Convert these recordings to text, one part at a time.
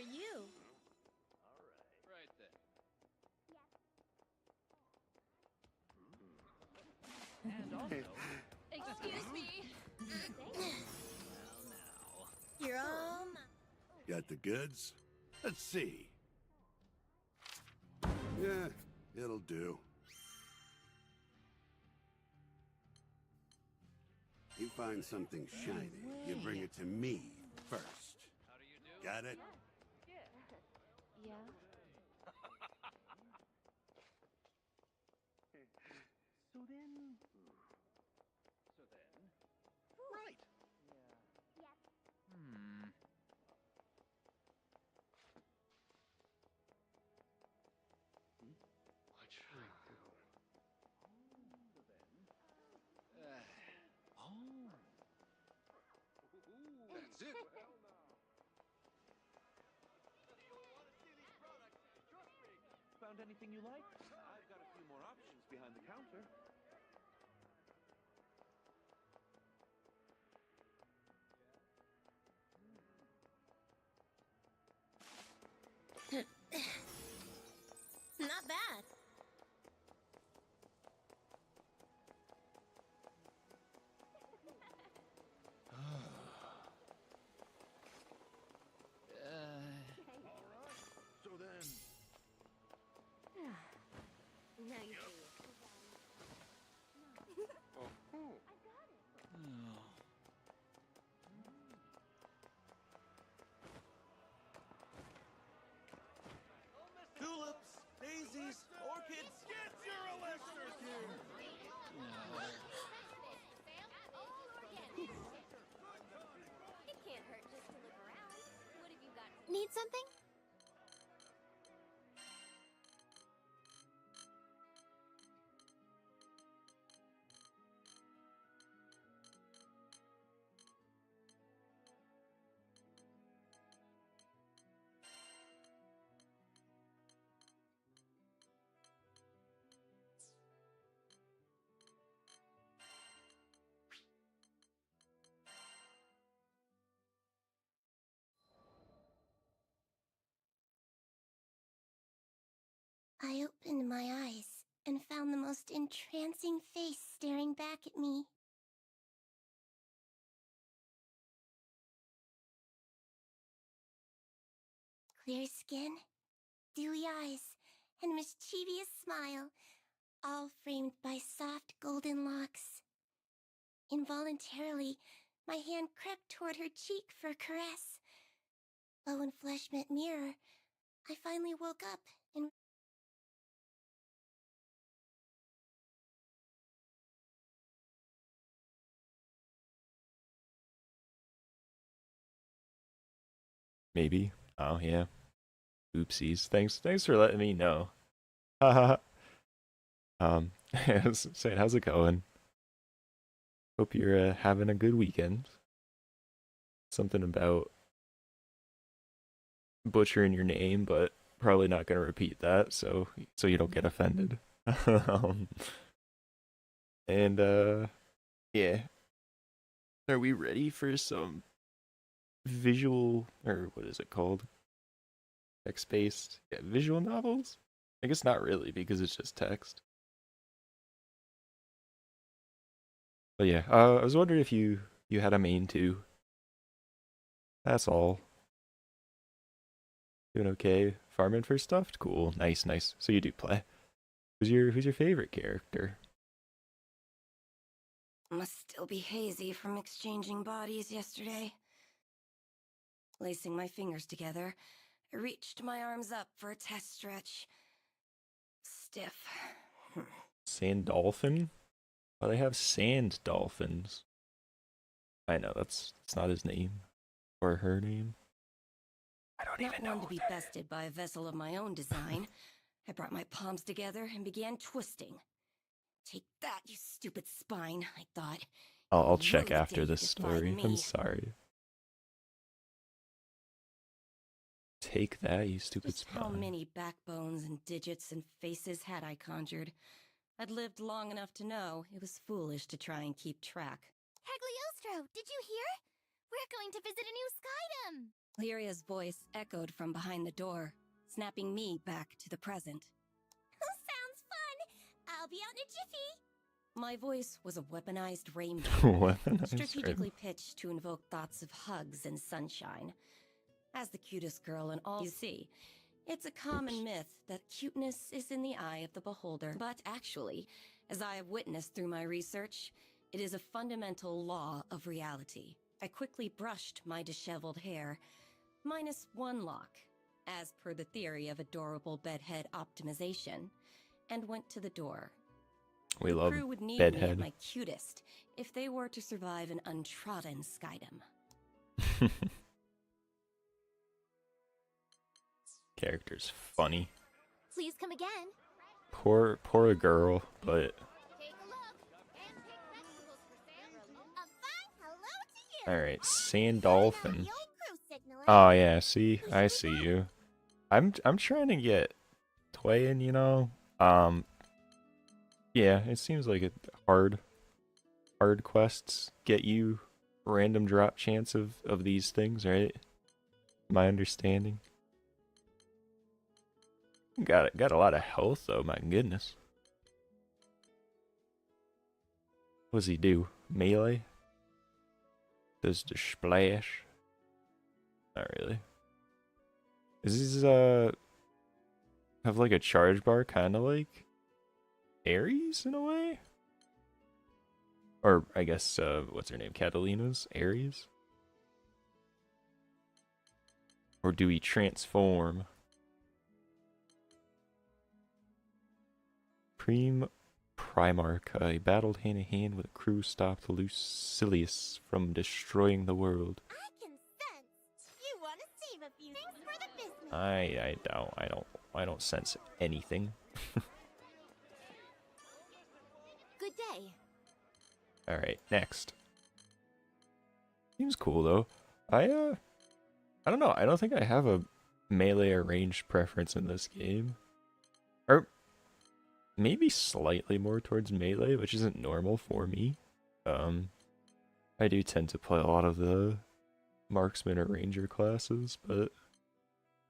are you? Right then. And also, Excuse me. now. You're all mine. Got the goods? Let's see. Yeah, it'll do. You find something shiny, you bring it to me first. How do you do? Got it? Yeah. So then. Right. Hmm. What should I do? So then. Oh. That's it. Found anything you like? I've got a few more options behind the counter. Not bad. So then. Now you see. Tulips, daisies, orchids. Get your elixirs here! It can't hurt just to look around. What have you got? Need something? I opened my eyes and found the most entrancing face staring back at me. Clear skin, dewy eyes, and mischievous smile, all framed by soft golden locks. Involuntarily, my hand crept toward her cheek for a caress. But when flesh met mirror, I finally woke up and Maybe. Oh yeah. Oopsies. Thanks for letting me know. Haha. I was saying, how's it going? Hope you're having a good weekend. Something about butchering your name, but probably not gonna repeat that, so you don't get offended. um, and yeah. Are we ready for some visual, or what is it called? Text-based, yeah, visual novels? I guess not really, because it's just text. But yeah, I was wondering if you had a main too. That's all. Doing okay. Farming for stuff? Cool. Nice. So you do play. Who's your favorite character? Must still be hazy from exchanging bodies yesterday. Lacing my fingers together, I reached my arms up for a test stretch. Stiff. Sand dolphin? Oh, they have sand dolphins. I know, that's not his name. Or her name. I don't even know. Not one to be bested by a vessel of my own design. I brought my palms together and began twisting. Take that, you stupid spine, I thought. I'll check You after dare this defy story. me. I'm sorry. Take that, you stupid Just how spine. many backbones and digits and faces had I conjured? I'd lived long enough to know it was foolish to try and keep track. Cagliostro, did you hear? We're going to visit a new skydom! Lyria's voice echoed from behind the door, snapping me back to the present. Sounds fun. I'll be out in a jiffy. My voice was a weaponized rainbow, Weaponized strategically pitched to invoke thoughts of hugs and sunshine. As the cutest girl in all, you see, it's a common myth that cuteness is in the eye of the beholder. But actually, as I have witnessed through my research, it is a fundamental law of reality. I quickly brushed my disheveled hair, minus one lock, as per the theory of adorable bedhead optimization, and went to the door. We The love crew would need me at bedhead. my cutest if they were to survive an untrodden skydom. Character's funny. Please come again. Poor girl, but Take a look and pick vegetables for sale. A fine hello to you. alright, Sand Dolphin. The old crew signal, eh? Oh yeah, see, I see you. I'm trying to get Twain, you know. Yeah, it seems like it hard quests get you random drop chance of these things, right? My understanding. Got a lot of health though, my goodness. What does he do? Melee? Does the splash? Not really. Is this have like a charge bar, kind of like Ares in a way? Or I guess what's her name? Catalina's Ares? Or do we transform? Primarch, battled hand in hand with a crew stopped Lucilius from destroying the world. I can sense you want to save a few things for the business. I don't sense anything. Good day. Alright, next. Seems cool though. I don't know, I don't think I have a melee or ranged preference in this game. Or maybe slightly more towards melee, which isn't normal for me. I do tend to play a lot of the marksman or ranger classes, but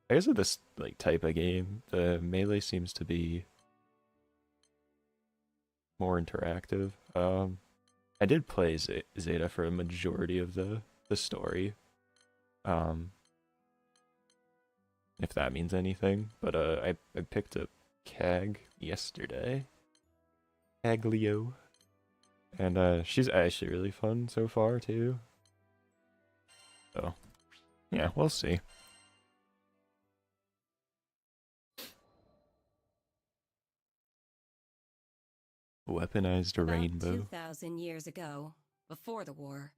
I guess with this like type of game, the melee seems to be more interactive. I did play Zeta for a majority of the story. If that means anything, but I picked up Cag yesterday. Caglio. And she's actually really fun so far too. So yeah, we'll see. Weaponized About rainbow. 2,000 years ago, before the war,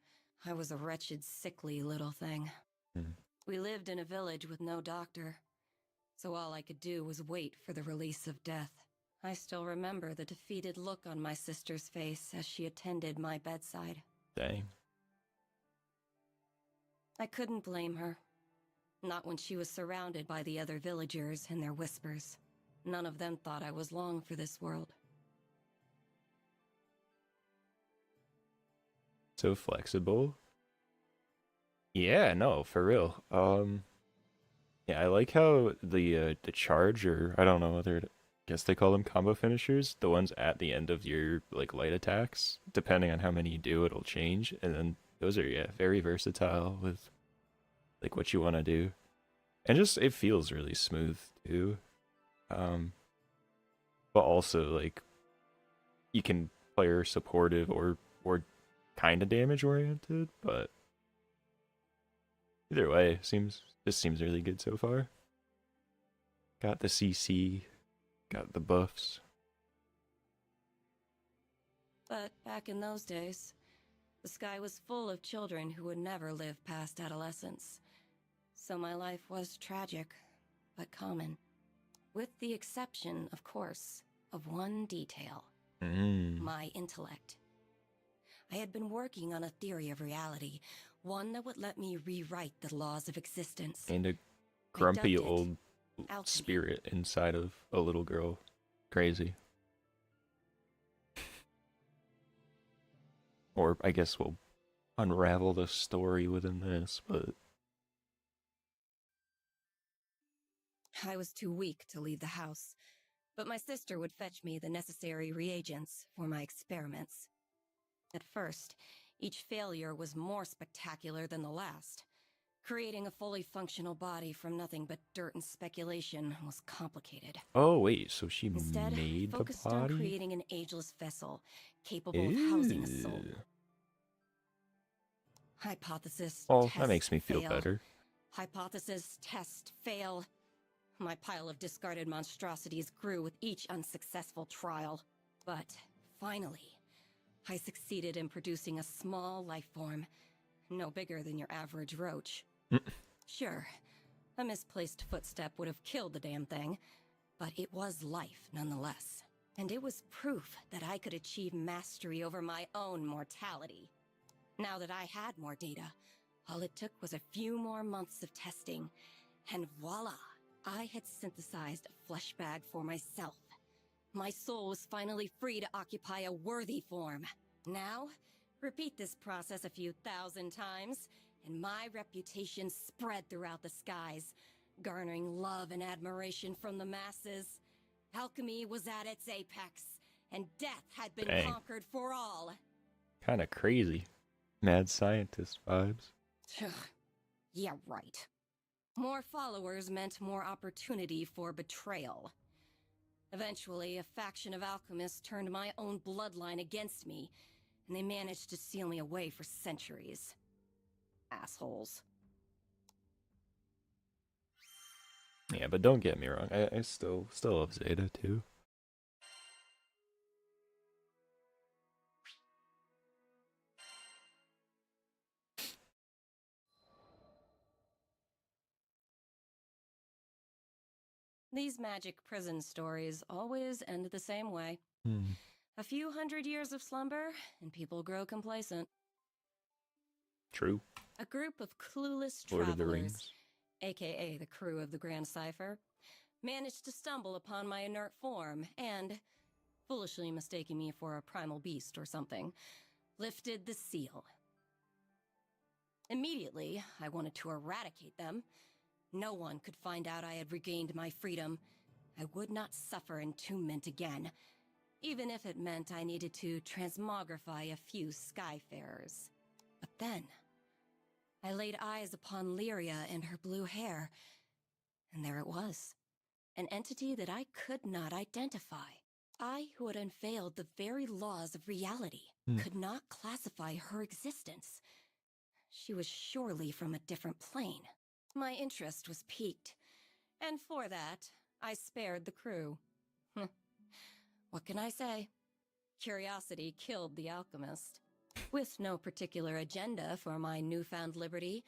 I was a wretched, sickly little thing. We lived in a village with no doctor, so all I could do was wait for the release of death. I still remember the defeated look on my sister's face as she attended my bedside. Dang. I couldn't blame her. Not when she was surrounded by the other villagers and their whispers. None of them thought I was long for this world. So flexible. Yeah, no, for real. Yeah, I like how the charge, or I don't know whether I guess they call them combo finishers, the ones at the end of your like light attacks, depending on how many you do, it'll change, and then those are very versatile with like what you want to do, and just it feels really smooth too. But also like you can play her supportive or kind of damage oriented, but either way, seems really good so far. Got the CC, got the buffs. But back in those days, the sky was full of children who would never live past adolescence. So my life was tragic, but common. With the exception, of course, of one detail. My intellect. I had been working on a theory of reality, one that would let me rewrite the laws of existence. And a grumpy dubbed it old alchemy. spirit inside of a little girl. Crazy. Or I guess we'll unravel the story within this, but I was too weak to leave the house, but my sister would fetch me the necessary reagents for my experiments. At first, each failure was more spectacular than the last. Creating a fully functional body from nothing but dirt and speculation was complicated. Oh wait, so she Instead, I made the focused on body? creating an ageless vessel capable of housing a soul. Ew. Hypothesis, Well, test, that makes me feel fail. better. Hypothesis, test, fail. My pile of discarded monstrosities grew with each unsuccessful trial. But finally, I succeeded in producing a small life form, no bigger than your average roach. Sure, a misplaced footstep would have killed the damn thing, but it was life nonetheless. And it was proof that I could achieve mastery over my own mortality. Now that I had more data, all it took was a few more months of testing, and voila, I had synthesized a flesh bag for myself. My soul was finally free to occupy a worthy form. Now, repeat this process a few thousand times, and my reputation spread throughout the skies, garnering love and admiration from the masses. Alchemy was at its apex, and death had been Dang. conquered for all. Kind of crazy. Mad scientist vibes. Yeah, right. More followers meant more opportunity for betrayal. Eventually, a faction of alchemists turned my own bloodline against me, and they managed to seal me away for centuries. Assholes. Yeah, but don't get me wrong. I still love Zeta too. These magic prison stories always end the same way. A few hundred years of slumber, and people grow complacent. True. A group of clueless Lord of the travelers, Rings. aka the crew of the Grand Cipher, managed to stumble upon my inert form and, foolishly mistaking me for a primal beast or something, lifted the seal. Immediately, I wanted to eradicate them. No one could find out I had regained my freedom. I would not suffer entombment again, even if it meant I needed to transmogrify a few skyfarers. But then, I laid eyes upon Lyria and her blue hair, and there it was. An entity that I could not identify. I, who had unveiled the very laws of reality, could not classify her existence. She was surely from a different plane. My interest was piqued, and for that, I spared the crew. What can I say? Curiosity killed the alchemist. With no particular agenda for my newfound liberty,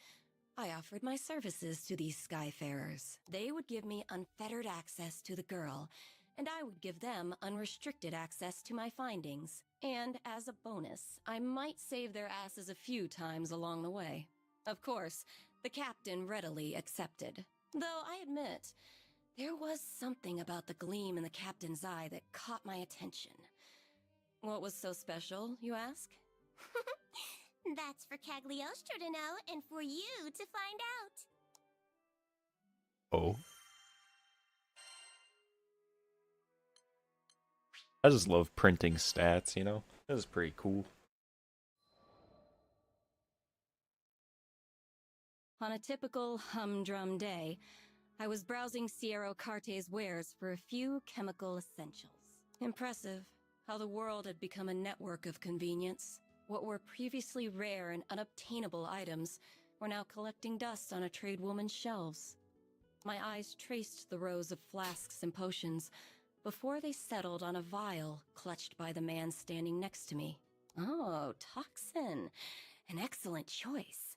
I offered my services to these skyfarers. They would give me unfettered access to the girl, and I would give them unrestricted access to my findings. And as a bonus, I might save their asses a few times along the way. Of course, the captain readily accepted. Though I admit, there was something about the gleam in the captain's eye that caught my attention. What was so special, you ask? That's for Cagliostro to know and for you to find out. Oh. I just love printing stats, you know? This is pretty cool. On a typical humdrum day, I was browsing Sierra Carte's wares for a few chemical essentials. Impressive how the world had become a network of convenience. What were previously rare and unobtainable items were now collecting dust on a tradewoman's shelves. My eyes traced the rows of flasks and potions before they settled on a vial clutched by the man standing next to me. Oh, toxin. An excellent choice.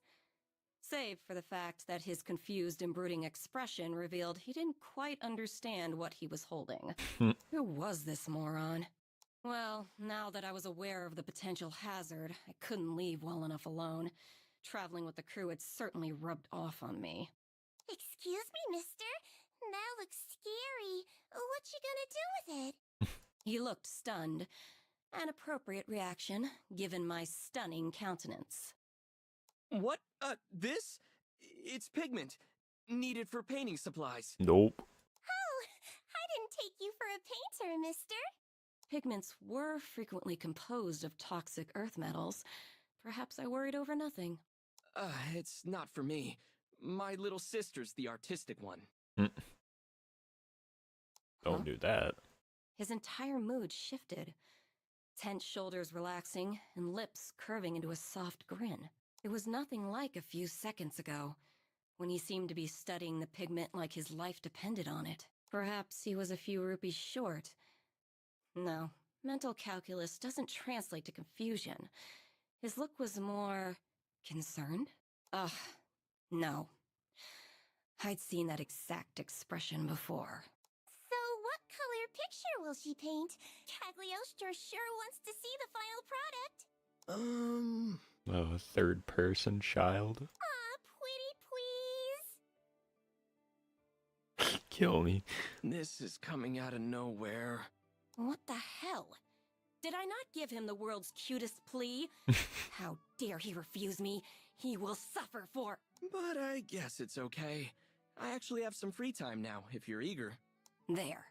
Save for the fact that his confused and brooding expression revealed he didn't quite understand what he was holding. Who was this moron? Well, now that I was aware of the potential hazard, I couldn't leave well enough alone. Traveling with the crew had certainly rubbed off on me. Excuse me, mister? That looks scary. What you gonna do with it? He looked stunned, an appropriate reaction given my stunning countenance. What? This? It's pigment. Needed for painting supplies. Nope. take you for a painter, mister. Pigments were frequently composed of toxic earth metals. Perhaps I worried over nothing. It's not for me. My little sister's the artistic one. Mm. Huh? Don't do that. His entire mood shifted. Tense shoulders relaxing and lips curving into a soft grin. It was nothing like a few seconds ago, when he seemed to be studying the pigment like his life depended on it. Perhaps he was a few rupees short. No, mental calculus doesn't translate to confusion. His look was more... concerned? Ugh, no. I'd seen that exact expression before. So what color picture will she paint? Cagliostro sure wants to see the final product. Oh, a third-person child. Aw, pretty please. Kill me. This is coming out of nowhere. What the hell? Did I not give him the world's cutest plea? How dare he refuse me? He will suffer for... But I guess it's okay. I actually have some free time now, if you're eager. There.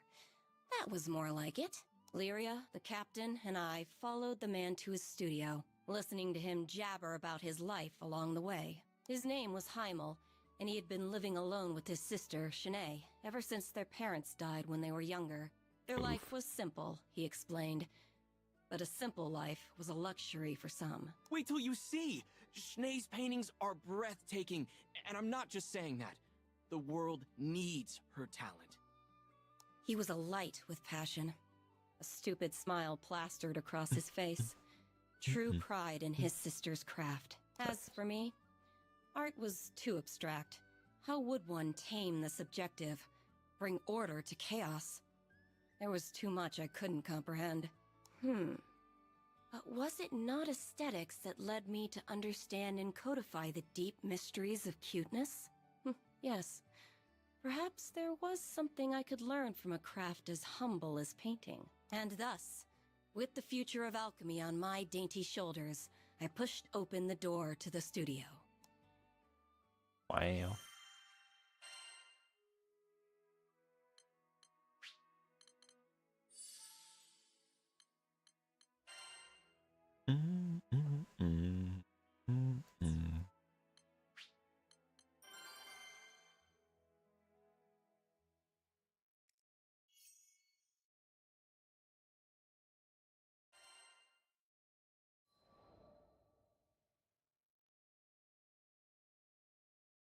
That was more like it. Lyria, the captain, and I followed the man to his studio, listening to him jabber about his life along the way. His name was Heimel, and he had been living alone with his sister, Shanae, ever since their parents died when they were younger. Their life was simple, he explained. But a simple life was a luxury for some. Wait till you see! Shanae's paintings are breathtaking, and I'm not just saying that. The world needs her talent. He was alight with passion. A stupid smile plastered across his face. True pride in his sister's craft. As for me, art was too abstract. How would one tame the subjective, bring order to chaos? There was too much I couldn't comprehend. But was it not aesthetics that led me to understand and codify the deep mysteries of cuteness? Yes. Perhaps there was something I could learn from a craft as humble as painting. And thus, with the future of alchemy on my dainty shoulders, I pushed open the door to the studio. Wow.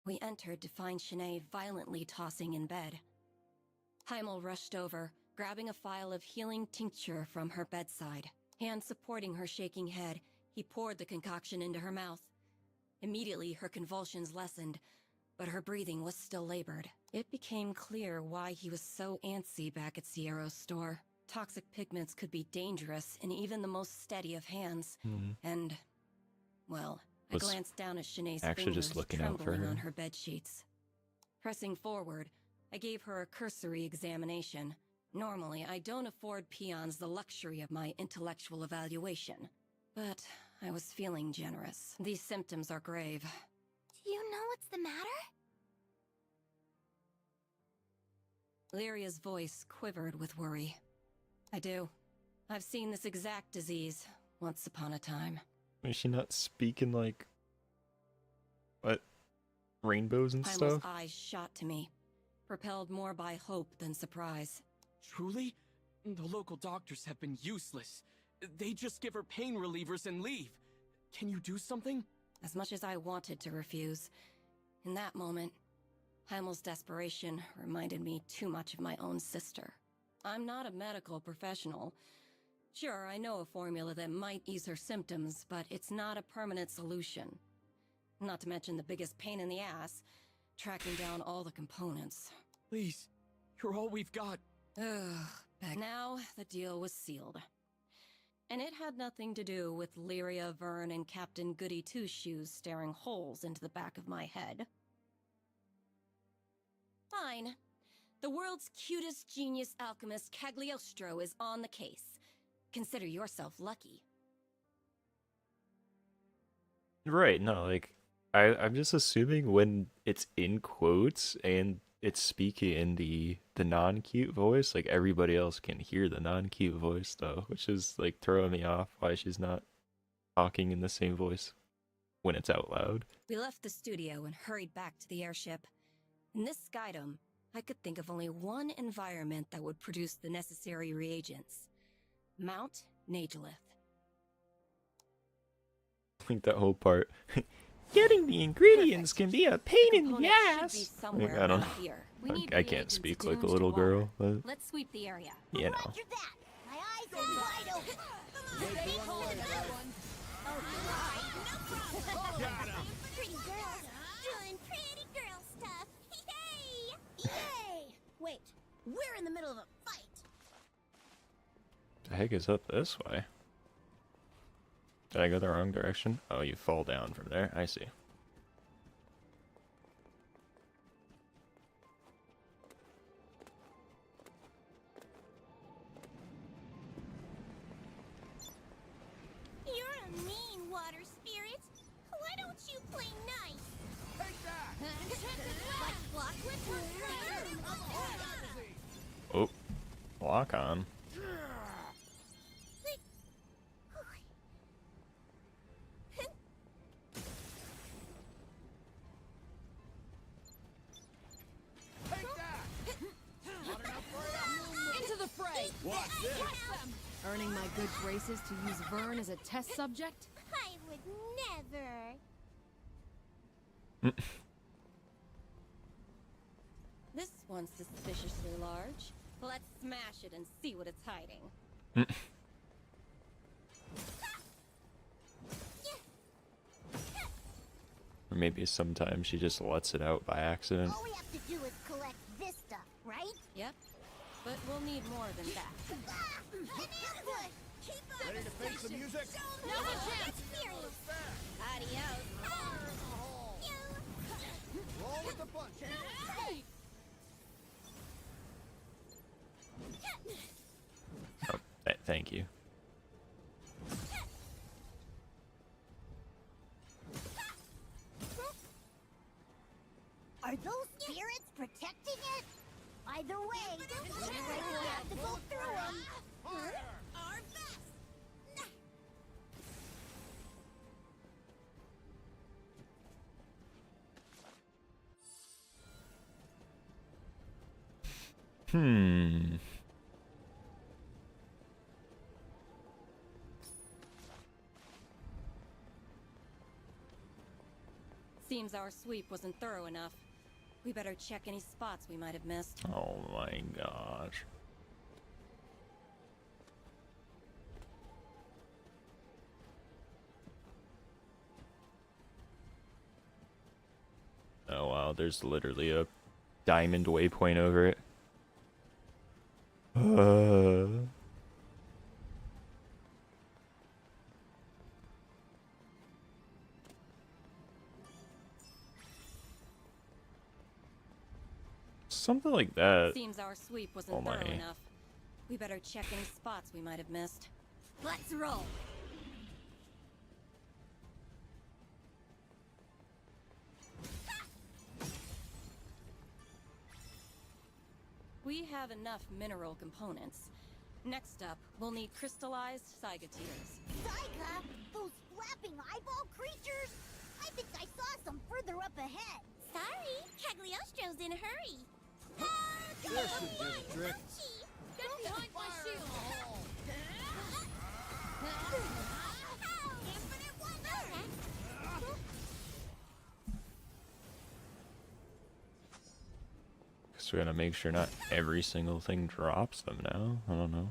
We entered to find Shanae violently tossing in bed. Heimel rushed over, grabbing a phial of healing tincture from her bedside. Hand supporting her shaking head, he poured the concoction into her mouth. Immediately, her convulsions lessened, but her breathing was still labored. It became clear why he was so antsy back at Sierra's store. Toxic pigments could be dangerous in even the most steady of hands. And, well, I Was glanced down at Shanae's actually fingers just looking out for trembling her. on her bed sheets. Pressing forward, I gave her a cursory examination. Normally, I don't afford peons the luxury of my intellectual evaluation. But I was feeling generous. These symptoms are grave. Do you know what's the matter? Lyria's voice quivered with worry. I do. I've seen this exact disease once upon a time. Is she not speaking like what? Rainbows and Heimel's stuff? eyes shot to me, propelled more by hope than surprise. Truly? The local doctors have been useless. They just give her pain relievers and leave. Can you do something? As much as I wanted to refuse, in that moment, Heimel's desperation reminded me too much of my own sister. I'm not a medical professional. Sure, I know a formula that might ease her symptoms, but it's not a permanent solution. Not to mention the biggest pain in the ass, tracking down all the components. Please, you're all we've got. Ugh, now the deal was sealed. And it had nothing to do with Lyria, Vern, and Captain Goody Two-Shoes staring holes into the back of my head. Fine. The world's cutest genius alchemist Cagliostro is on the case. Consider yourself lucky. Right, no, like I'm just assuming when it's in quotes and it's speaking in the non-cute voice, like everybody else can hear the non-cute voice though, which is like throwing me off why she's not talking in the same voice when it's out loud. We left the studio and hurried back to the airship. In this skydome, I could think of only one environment that would produce the necessary reagents. Mount Nagelith. I think that whole part. Getting the ingredients can be a pain in the Components should be ass. somewhere I don't around here. I can't speak like a little girl, but Let's sweep the area. you know. Roger that. My eyes are wide open. Pretty girls doing pretty girl stuff. Yay! Yay! Wait, we're in the middle of a fight. The heck is up this way? Did I go the wrong direction? Oh, you fall down from there. I see. You're a mean water spirit. Why don't you play nice? Take that! Like Blockwood or Oh, lock on. Take that! Into the fray! Watch this! Earning my good graces to use Vern as a test subject? I would never. This one's suspiciously large. Let's smash it and see what it's hiding. Or maybe sometimes she just lets it out by accident. All we have to do is collect this stuff, right? Yep. But we'll need more than that. An ambush! Keep up! Ready to face the music? No chance! Experience! Adios. Roll with the punch! Oh, thank you. Are those spirits protecting it? Either way, looks like we have to go through them. Our best. Hmm. Seems our sweep wasn't thorough enough. We better check any spots we might have missed. Oh my gosh. Oh wow, there's literally a diamond waypoint over it. Something like that. Seems our sweep wasn't Oh my. thorough enough. We better check any spots we might have missed. Let's roll. We have enough mineral components. Next up, we'll need crystallized Saiga tears. Saiga? Those flapping eyeball creatures? I think I saw some further up ahead. Sorry, Cagliostro's in a hurry. This should do the trick. Get behind my shield! Infinite wonder! So we gotta make sure not every single thing drops them now. I don't know.